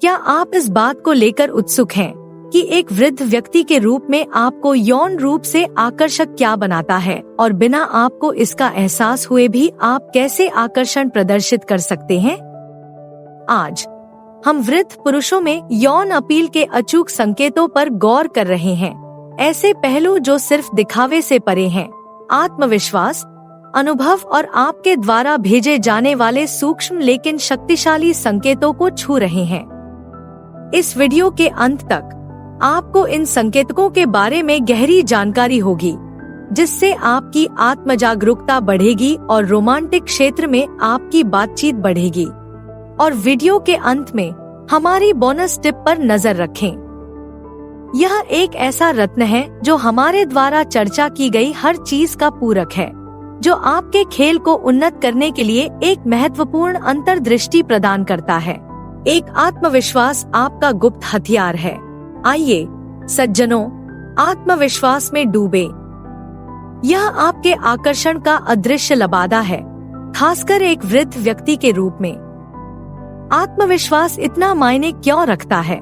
क्या आप इस बात को लेकर उत्सुक हैं कि एक वृद्ध व्यक्ति के रूप में आपको यौन रूप से आकर्षक क्या बनाता है और बिना आपको इसका एहसास हुए भी आप कैसे आकर्षण प्रदर्शित कर सकते हैं? आज हम वृद्ध पुरुषों में यौन अपील के अचूक संकेतों पर गौर कर रहे हैं, ऐसे पहलू जो सिर्फ दिखावे से परे हैं, आत्मविश्वास, अनुभव और आपके द्वारा भेजे जाने वाले सूक्ष्म लेकिन शक्तिशाली संकेतों को छू रहे हैं। इस वीडियो के अंत तक आपको इन संकेतकों के बारे में गहरी जानकारी होगी, जिससे आपकी आत्मजागरूकता बढ़ेगी और रोमांटिक क्षेत्र में आपकी बातचीत बढ़ेगी। और वीडियो के अंत में हमारी बोनस टिप पर नजर रखें। यह एक ऐसा रत्न है जो हमारे द्वारा चर्चा की गई हर चीज का पूरक है, जो आपके खेल को उन्नत करने के लिए एक महत्वपूर्ण अंतर्दृष्टि प्रदान करता है। एक आत्मविश्वास आपका गुप्त हथियार है। आइए सज्जनों, आत्मविश्वास में डूबे। यह आपके आकर्षण का अदृश्य लबादा है, खासकर एक वृद्ध व्यक्ति के रूप में। आत्मविश्वास इतना मायने क्यों रखता है?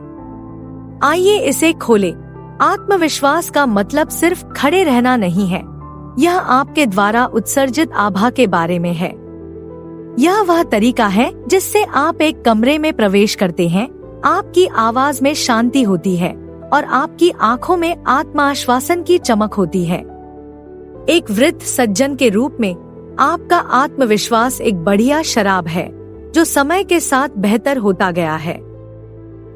आइए इसे खोलें। आत्मविश्वास का मतलब सिर्फ खड़े रहना नहीं है, यह आपके द्वारा उत्सर्जित आभा के बारे में है। यह वह तरीका है जिससे आप एक कमरे में प्रवेश करते हैं, आपकी आवाज में शांति होती है और आपकी आंखों में आत्माश्वासन की चमक होती है। एक वृद्ध सज्जन के रूप में आपका आत्मविश्वास एक बढ़िया शराब है जो समय के साथ बेहतर होता गया है।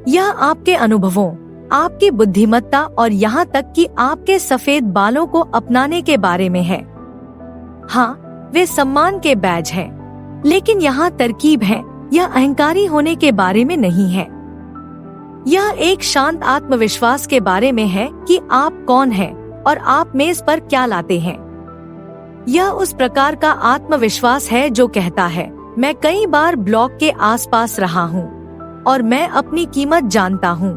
यह आपके अनुभवों, आपकी बुद्धिमत्ता और यहाँ तक कि आपके सफेद बालों को अपनाने के बारे में है। हाँ, वे सम्मान के बैज हैं, लेकिन यहाँ तरकीब है, यह अहंकारी होने के बारे में नहीं है। यह एक शांत आत्मविश्वास के बारे में है कि आप कौन हैं और आप मेज पर क्या लाते हैं। यह उस प्रकार का आत्मविश्वास है जो कहता है, मैं कई बार ब्लॉक के आसपास रहा हूँ और मैं अपनी कीमत जानता हूँ।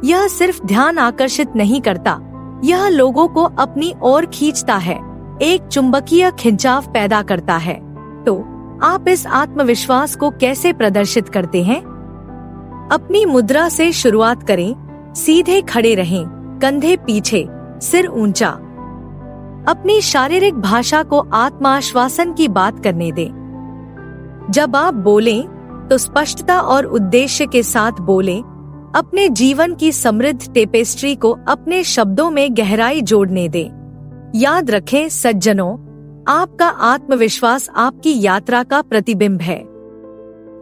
यह सिर्फ ध्यान आकर्षित नहीं करता, यह लोगों को अपनी ओर खींचता है, एक चुंबकीय खिंचाव पैदा करता है। तो आप इस आत्मविश्वास को कैसे प्रदर्शित करते हैं? अपनी मुद्रा से शुरुआत करें। सीधे खड़े रहें, कंधे पीछे, सिर ऊंचा। अपनी शारीरिक भाषा को आत्माश्वासन की बात करने दें। जब आप बोलें तो स्पष्टता और उद्देश्य के साथ बोलें। अपने जीवन की समृद्ध टेपेस्ट्री को अपने शब्दों में गहराई जोड़ने दें। याद रखें सज्जनों, आपका आत्मविश्वास आपकी यात्रा का प्रतिबिंब है।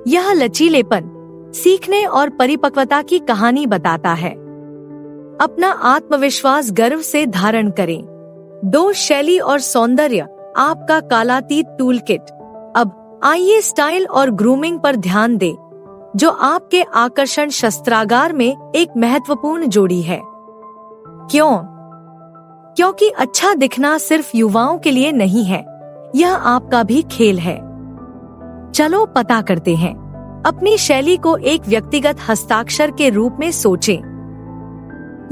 यह लचीलेपन, सीखने और परिपक्वता की कहानी बताता है। अपना आत्मविश्वास गर्व से धारण करें। 2 शैली और सौंदर्य, आपका कालातीत टूल किट। अब आइए स्टाइल और ग्रूमिंग पर ध्यान दें, जो आपके आकर्षण शस्त्रागार में एक महत्वपूर्ण जोड़ी है। क्यों? क्योंकि अच्छा दिखना सिर्फ युवाओं के लिए नहीं है, यह आपका भी खेल है। चलो पता करते हैं। अपनी शैली को एक व्यक्तिगत हस्ताक्षर के रूप में सोचें।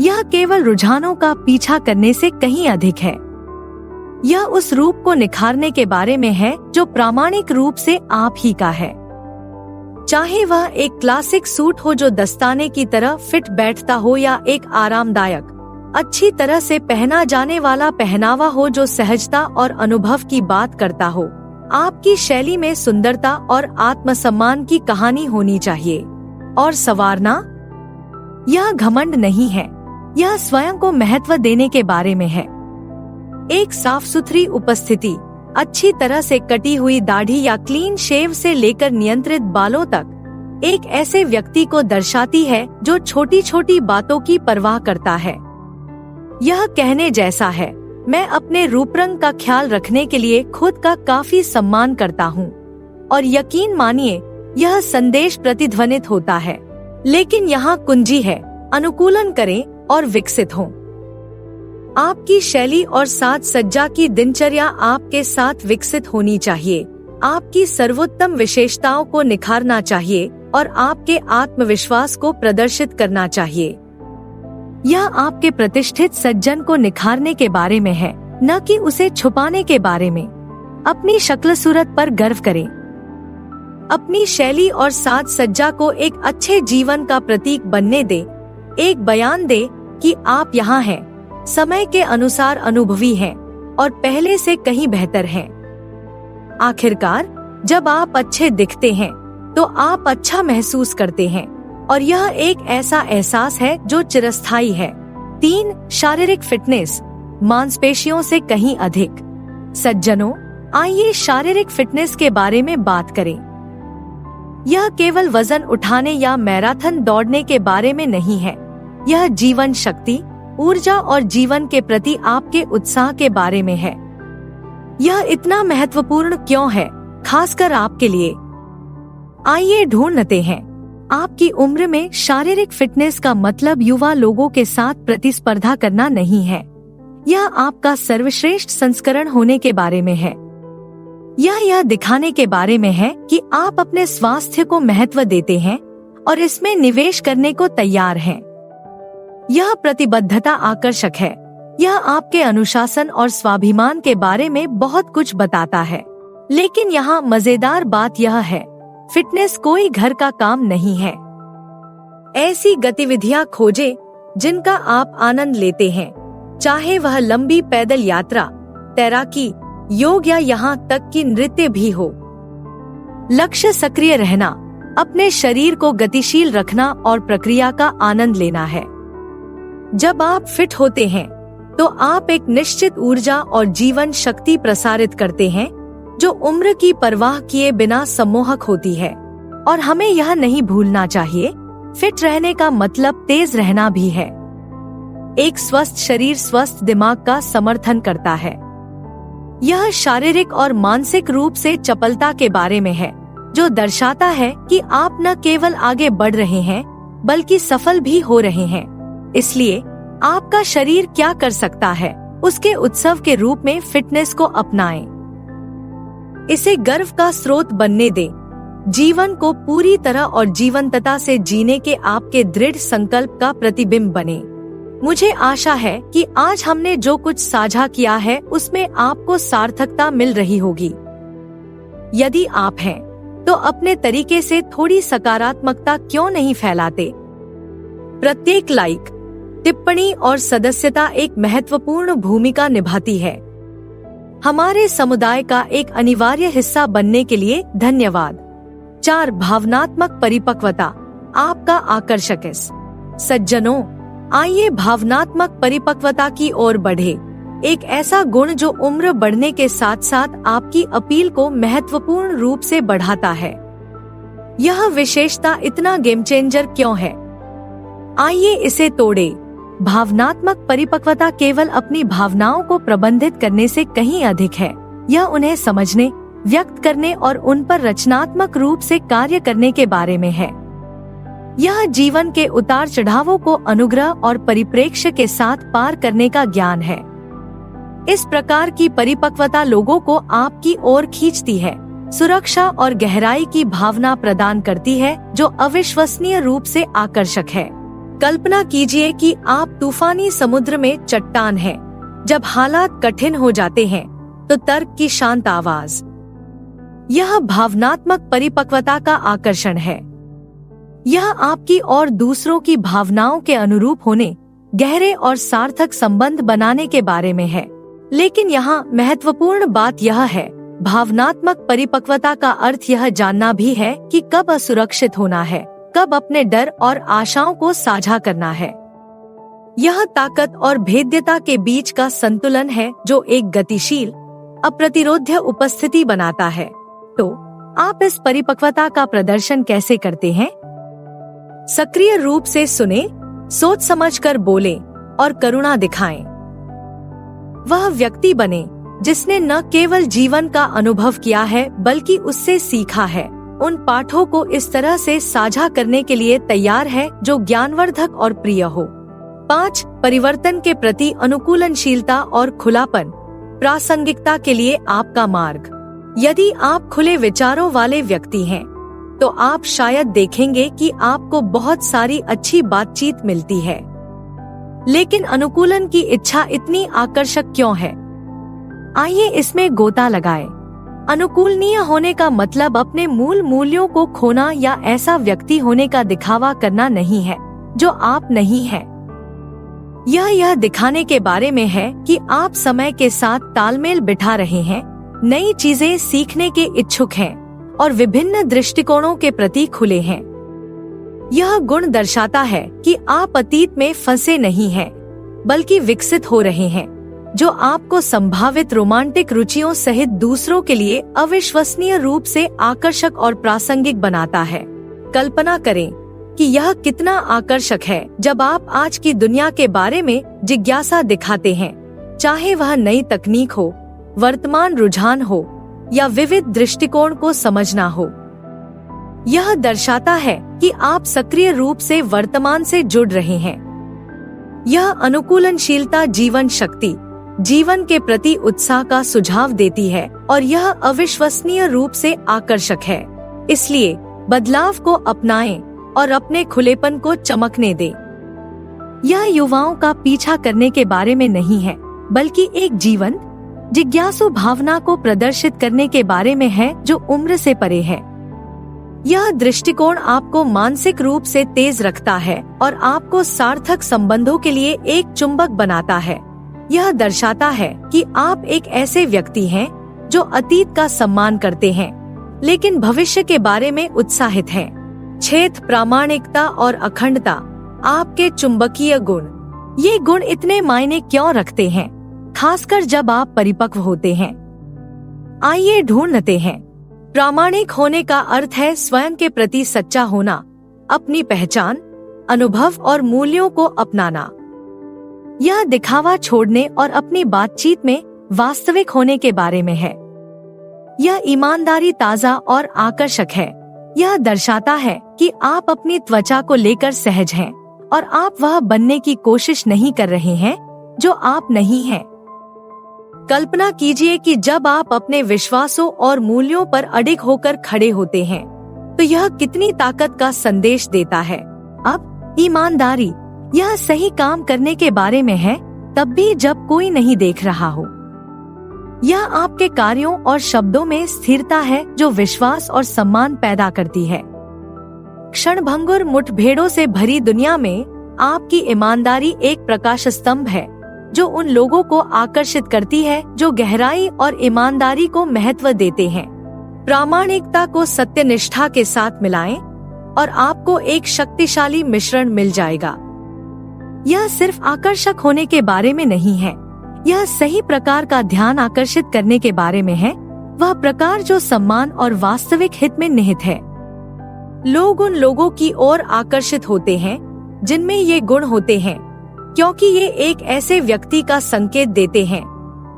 यह केवल रुझानों का पीछा करने से कहीं अधिक है। यह उस रूप को निखारने के बारे में है जो प्रामाणिक रूप से आप ही का है। चाहे वह एक क्लासिक सूट हो जो दस्ताने की तरह फिट बैठता हो, या एक आरामदायक, अच्छी तरह से पहना जाने वाला पहनावा हो जो सहजता और अनुभव की बात करता हो। आपकी शैली में सुंदरता और आत्मसम्मान की कहानी होनी चाहिए। और संवारना, यह घमंड नहीं है, यह स्वयं को महत्व देने के बारे में है। एक साफ सुथरी उपस्थिति, अच्छी तरह से कटी हुई दाढ़ी या क्लीन शेव से लेकर नियंत्रित बालों तक, एक ऐसे व्यक्ति को दर्शाती है जो छोटी छोटी बातों की परवाह करता है। यह कहने जैसा है, मैं अपने रूपरंग का ख्याल रखने के लिए खुद का काफी सम्मान करता हूँ। और यकीन मानिए, यह संदेश प्रतिध्वनित होता है। लेकिन यहाँ कुंजी है, अनुकूलन करें और विकसित हों। आपकी शैली और साज सज्जा की दिनचर्या आपके साथ विकसित होनी चाहिए। आपकी सर्वोत्तम विशेषताओं को निखारना चाहिए और आपके आत्मविश्वास को प्रदर्शित करना चाहिए। यह आपके प्रतिष्ठित सज्जन को निखारने के बारे में है, न कि उसे छुपाने के बारे में। अपनी शक्ल सूरत पर गर्व करें। अपनी शैली और साज सज्जा को एक अच्छे जीवन का प्रतीक बनने दे। एक बयान दे कि आप यहाँ हैं, समय के अनुसार अनुभवी हैं और पहले से कहीं बेहतर हैं। आखिरकार जब आप अच्छे दिखते हैं तो आप अच्छा महसूस करते हैं और यह एक ऐसा एहसास है जो चिरस्थायी है। 3. शारीरिक फिटनेस, मांसपेशियों से कहीं अधिक। सज्जनों, आइए शारीरिक फिटनेस के बारे में बात करें। यह केवल वजन उठाने या मैराथन दौड़ने के बारे में नहीं है। यह जीवन शक्ति, ऊर्जा और जीवन के प्रति आपके उत्साह के बारे में है। यह इतना महत्वपूर्ण क्यों है, खासकर आपके लिए? आइए ढूंढते हैं। आपकी उम्र में शारीरिक फिटनेस का मतलब युवा लोगों के साथ प्रतिस्पर्धा करना नहीं है। यह आपका सर्वश्रेष्ठ संस्करण होने के बारे में है। यह दिखाने के बारे में है कि आप अपने स्वास्थ्य को महत्व देते हैं और इसमें निवेश करने को तैयार हैं। यह प्रतिबद्धता आकर्षक है। यह आपके अनुशासन और स्वाभिमान के बारे में बहुत कुछ बताता है। लेकिन यहाँ मजेदार बात यह है, फिटनेस कोई घर का काम नहीं है। ऐसी गतिविधियाँ खोजें जिनका आप आनंद लेते हैं, चाहे वह लंबी पैदल यात्रा, तैराकी, योग या यहाँ तक कि नृत्य भी हो। लक्ष्य सक्रिय रहना, अपने शरीर को गतिशील रखना और प्रक्रिया का आनंद लेना है। जब आप फिट होते हैं तो आप एक निश्चित ऊर्जा और जीवन शक्ति प्रसारित करते हैं जो उम्र की परवाह किए बिना सम्मोहक होती है। और हमें यह नहीं भूलना चाहिए, फिट रहने का मतलब तेज रहना भी है। एक स्वस्थ शरीर स्वस्थ दिमाग का समर्थन करता है। यह शारीरिक और मानसिक रूप से चपलता के बारे में है, जो दर्शाता है कि आप न केवल आगे बढ़ रहे हैं बल्कि सफल भी हो रहे हैं। इसलिए आपका शरीर क्या कर सकता है, उसके उत्सव के रूप में फिटनेस को अपनाएं। इसे गर्व का स्रोत बनने दें। जीवन को पूरी तरह और जीवंतता से जीने के आपके दृढ़ संकल्प का प्रतिबिंब बने। मुझे आशा है कि आज हमने जो कुछ साझा किया है उसमें आपको सार्थकता मिल रही होगी। यदि आप हैं, तो अपने तरीके से थोड़ी सकारात्मकता क्यों नहीं फैलाते? प्रत्येक लाइक, टिप्पणी और सदस्यता एक महत्वपूर्ण भूमिका निभाती है। हमारे समुदाय का एक अनिवार्य हिस्सा बनने के लिए धन्यवाद। 4. भावनात्मक परिपक्वता, आपका आकर्षक इस। सज्जनों, आइए भावनात्मक परिपक्वता की ओर बढ़े। एक ऐसा गुण जो उम्र बढ़ने के साथ साथ आपकी अपील को महत्वपूर्ण रूप से बढ़ाता है। यह विशेषता इतना गेम चेंजर क्यों है? आइए इसे तोड़े। भावनात्मक परिपक्वता केवल अपनी भावनाओं को प्रबंधित करने से कहीं अधिक है। यह उन्हें समझने, व्यक्त करने और उन पर रचनात्मक रूप से कार्य करने के बारे में है। यह जीवन के उतार चढ़ावों को अनुग्रह और परिप्रेक्ष्य के साथ पार करने का ज्ञान है। इस प्रकार की परिपक्वता लोगों को आपकी ओर खींचती है, सुरक्षा और गहराई की भावना प्रदान करती है जो अविश्वसनीय रूप से आकर्षक है। कल्पना कीजिए कि आप तूफानी समुद्र में चट्टान हैं। जब हालात कठिन हो जाते हैं तो तर्क की शांत आवाज, यह भावनात्मक परिपक्वता का आकर्षण है। यह आपकी और दूसरों की भावनाओं के अनुरूप होने, गहरे और सार्थक संबंध बनाने के बारे में है। लेकिन यहाँ महत्वपूर्ण बात यह है, भावनात्मक परिपक्वता का अर्थ यह जानना भी है कि कब असुरक्षित होना है, कब अपने डर और आशाओं को साझा करना है। यह ताकत और भेद्यता के बीच का संतुलन है जो एक गतिशील, अप्रतिरोध्य उपस्थिति बनाता है। तो आप इस परिपक्वता का प्रदर्शन कैसे करते हैं? सक्रिय रूप से सुने, सोच समझकर बोलें और करुणा दिखाएं। वह व्यक्ति बने जिसने न केवल जीवन का अनुभव किया है बल्कि उससे सीखा है। उन पाठों को इस तरह से साझा करने के लिए तैयार है जो ज्ञानवर्धक और प्रिय हो। 5. परिवर्तन के प्रति अनुकूलनशीलता और खुलापन, प्रासंगिकता के लिए आपका मार्ग। यदि आप खुले विचारों वाले व्यक्ति हैं, तो आप शायद देखेंगे कि आपको बहुत सारी अच्छी बातचीत मिलती है। लेकिन अनुकूलन की इच्छा इतनी आकर्षक क्यों है? आइए इसमें गोता लगाएं। अनुकूलनीय होने का मतलब अपने मूल मूल्यों को खोना या ऐसा व्यक्ति होने का दिखावा करना नहीं है जो आप नहीं हैं। यह दिखाने के बारे में है कि आप समय के साथ तालमेल बिठा रहे हैं, नई चीजें सीखने के इच्छुक हैं और विभिन्न दृष्टिकोणों के प्रति खुले हैं। यह गुण दर्शाता है कि आप अतीत में फंसे नहीं हैं, बल्कि विकसित हो रहे हैं, जो आपको संभावित रोमांटिक रुचियों सहित दूसरों के लिए अविश्वसनीय रूप से आकर्षक और प्रासंगिक बनाता है। कल्पना करें कि यह कितना आकर्षक है जब आप आज की दुनिया के बारे में जिज्ञासा दिखाते हैं, चाहे वह नई तकनीक हो, वर्तमान रुझान हो या विविध दृष्टिकोण को समझना हो। यह दर्शाता है कि आप सक्रिय रूप से वर्तमान से जुड़ रहे हैं। यह अनुकूलनशीलता जीवन शक्ति, जीवन के प्रति उत्साह का सुझाव देती है और यह अविश्वसनीय रूप से आकर्षक है। इसलिए बदलाव को अपनाएं और अपने खुलेपन को चमकने दें। यह युवाओं का पीछा करने के बारे में नहीं है, बल्कि एक जीवन जिज्ञासु भावना को प्रदर्शित करने के बारे में है जो उम्र से परे है। यह दृष्टिकोण आपको मानसिक रूप से तेज रखता है और आपको सार्थक संबंधों के लिए एक चुंबक बनाता है। यह दर्शाता है कि आप एक ऐसे व्यक्ति हैं जो अतीत का सम्मान करते हैं, लेकिन भविष्य के बारे में उत्साहित हैं। छेद, प्रामाणिकता और अखंडता, आपके चुंबकीय गुण। ये गुण इतने मायने क्यों रखते हैं, खासकर जब आप परिपक्व होते हैं? आइए ढूंढते हैं। प्रामाणिक होने का अर्थ है स्वयं के प्रति सच्चा होना, अपनी पहचान, अनुभव और मूल्यों को अपनाना। यह दिखावा छोड़ने और अपनी बातचीत में वास्तविक होने के बारे में है। यह ईमानदारी ताज़ा और आकर्षक है। यह दर्शाता है कि आप अपनी त्वचा को लेकर सहज हैं और आप वह बनने की कोशिश नहीं कर रहे हैं जो आप नहीं हैं। कल्पना कीजिए कि जब आप अपने विश्वासों और मूल्यों पर अडिग होकर खड़े होते हैं, तो यह कितनी ताकत का संदेश देता है। अब ईमानदारी, यह सही काम करने के बारे में है, तब भी जब कोई नहीं देख रहा हो। यह आपके कार्यों और शब्दों में स्थिरता है जो विश्वास और सम्मान पैदा करती है। क्षणभंगुर मुठभेड़ों से भरी दुनिया में आपकी ईमानदारी एक प्रकाश स्तंभ है जो उन लोगों को आकर्षित करती है जो गहराई और ईमानदारी को महत्व देते हैं। प्रामाणिकता को सत्यनिष्ठा के साथ मिलाएं और आपको एक शक्तिशाली मिश्रण मिल जाएगा। यह सिर्फ आकर्षक होने के बारे में नहीं है, यह सही प्रकार का ध्यान आकर्षित करने के बारे में है, वह प्रकार जो सम्मान और वास्तविक हित में निहित है। लोग उन लोगों की ओर आकर्षित होते हैं जिनमें ये गुण होते हैं, क्योंकि ये एक ऐसे व्यक्ति का संकेत देते हैं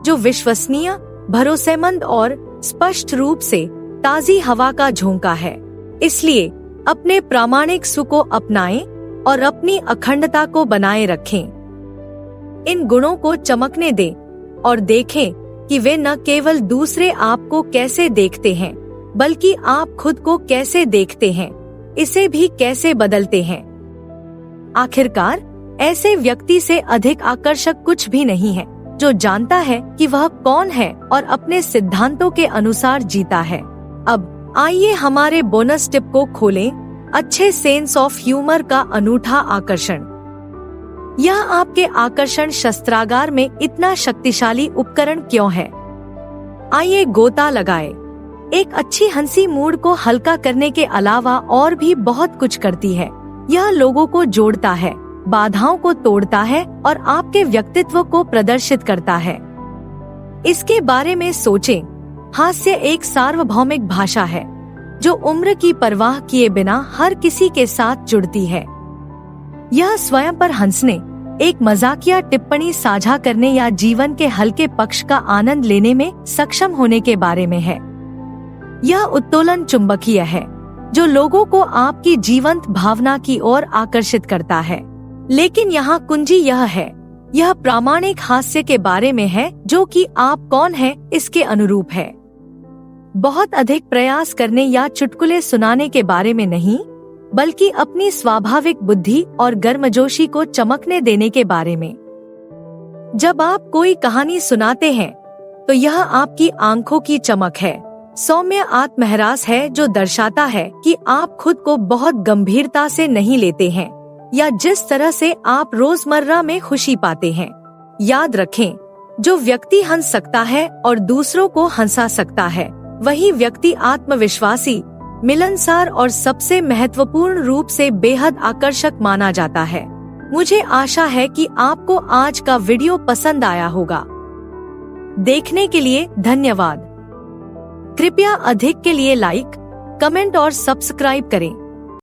जो विश्वसनीय, भरोसेमंद और स्पष्ट रूप से ताजी हवा का झोंका है। इसलिए अपने प्रामाणिक सुख को अपनाएं और अपनी अखंडता को बनाए रखें। इन गुणों को चमकने दें और देखें कि वे न केवल दूसरे आपको कैसे देखते हैं, बल्कि आप खुद को कैसे देखते हैं, इसे भी कैसे बदलते हैं। आखिरकार ऐसे व्यक्ति से अधिक आकर्षक कुछ भी नहीं है जो जानता है कि वह कौन है और अपने सिद्धांतों के अनुसार जीता है। अब आइए हमारे बोनस टिप को खोलें, अच्छे सेंस ऑफ ह्यूमर का अनूठा आकर्षण। यह आपके आकर्षण शस्त्रागार में इतना शक्तिशाली उपकरण क्यों है? आइए गोता लगाए। एक अच्छी हंसी मूड को हल्का करने के अलावा और भी बहुत कुछ करती है। यह लोगों को जोड़ता है, बाधाओं को तोड़ता है और आपके व्यक्तित्व को प्रदर्शित करता है। इसके बारे में सोचें। हास्य एक सार्वभौमिक भाषा है जो उम्र की परवाह किए बिना हर किसी के साथ जुड़ती है। यह स्वयं पर हंसने, एक मजाकिया टिप्पणी साझा करने या जीवन के हल्के पक्ष का आनंद लेने में सक्षम होने के बारे में है। यह उत्तोलन चुंबकीय है जो लोगों को आपकी जीवंत भावना की ओर आकर्षित करता है। लेकिन यहाँ कुंजी यह है, यह प्रामाणिक हास्य के बारे में है जो कि आप कौन हैं इसके अनुरूप है। बहुत अधिक प्रयास करने या चुटकुले सुनाने के बारे में नहीं, बल्कि अपनी स्वाभाविक बुद्धि और गर्मजोशी को चमकने देने के बारे में। जब आप कोई कहानी सुनाते हैं तो यह आपकी आंखों की चमक है, सौम्य आत्महरास है जो दर्शाता है कि आप खुद को बहुत गंभीरता से नहीं लेते हैं या जिस तरह से आप रोजमर्रा में खुशी पाते हैं। याद रखें, जो व्यक्ति हंस सकता है और दूसरों को हंसा सकता है, वही व्यक्ति आत्मविश्वासी, मिलनसार और सबसे महत्वपूर्ण रूप से बेहद आकर्षक माना जाता है। मुझे आशा है कि आपको आज का वीडियो पसंद आया होगा। देखने के लिए धन्यवाद। कृपया अधिक के लिए लाइक, कमेंट और सब्सक्राइब करें।